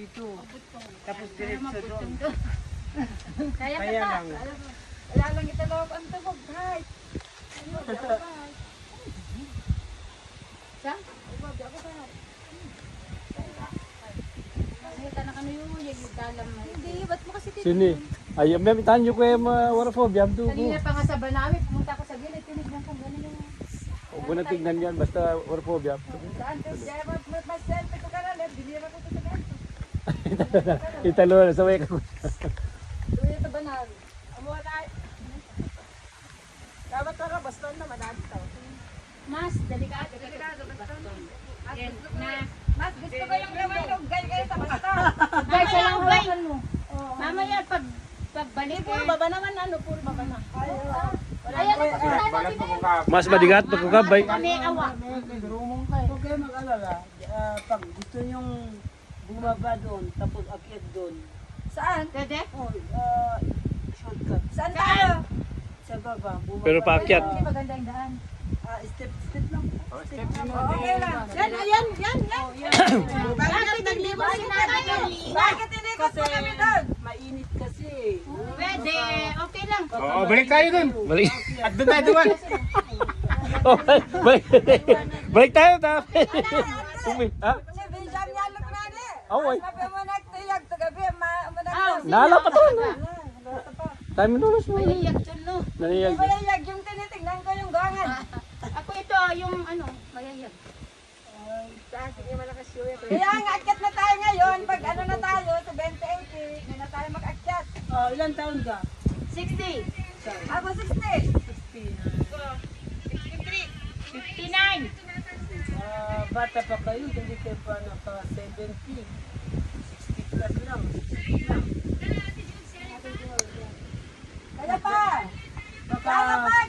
dito. Tapos diretso doon. Kaya Kaya ka lang. Wala lang kita loob ang tubog, kahit. Sa? Nakita na kami yung dalam na. Hindi, ba't mo kasi Sini. Ay, may tanyo ko yung wala po, biyam dugo. kanina pa nga sa Banawi, pumunta ako sa gilid, tinignan ko gano'n yung... Huwag mo na tignan yan, basta wala po, biyam. Saan? Kaya mas-selfie ko ka na, binira ko ito sa ganito. Italo na, sabay ka ko. Tuloy ito Banawi. Amo na. Dapat ka basta naman natin. Mas, delikado. Yes, na. Mas gusto ko yung gawin yung gay kayo sa basta. Guys, walang hawakan mo. Mamaya, pagbalik Puro baba naman ano, puro baba na. Ayan ang pagkakala natin. Mas madigat, pagkakabay. Kami awa. Huwag kayo mag-alala. Pag gusto nyong bumaba doon, tapos akyat doon. Saan? Dede? Oh, shortcut. Saan tayo? Sa baba, bumaba. Pero paakyat. Hindi maganda yung daan. Step lang. Okay lang. Yan, ayan, yan. Bakit nagliwas si nanay? Bakit hindi ko sa kami doon? Mainit kasi. Pwede, okay lang. Oo, balik tayo dun. Balik. At doon tayo duman. Oh, balik. Balik tayo, ta. Ha? Si Benjam niya look na ni. Oh, wait. Sabi mo nagtiyag to gabi, Nala pa to. Time nulos mo. Iyak dyan, no? Naniyag. Malayag yung tinitignan ko yung gangan. Ako ito, yung ano, mayayag. Kaya nga, akyat na tayo ngayon. Pag ano na tayo, sa 2080, hindi na tayo mag-akyat. Ilan taon ka? 60. Ako 60. 59. Bata pa kayo, hindi kayo pa naka 70. 60 plus lang. 60 lang. Kaya pa. Baka Kaya pa.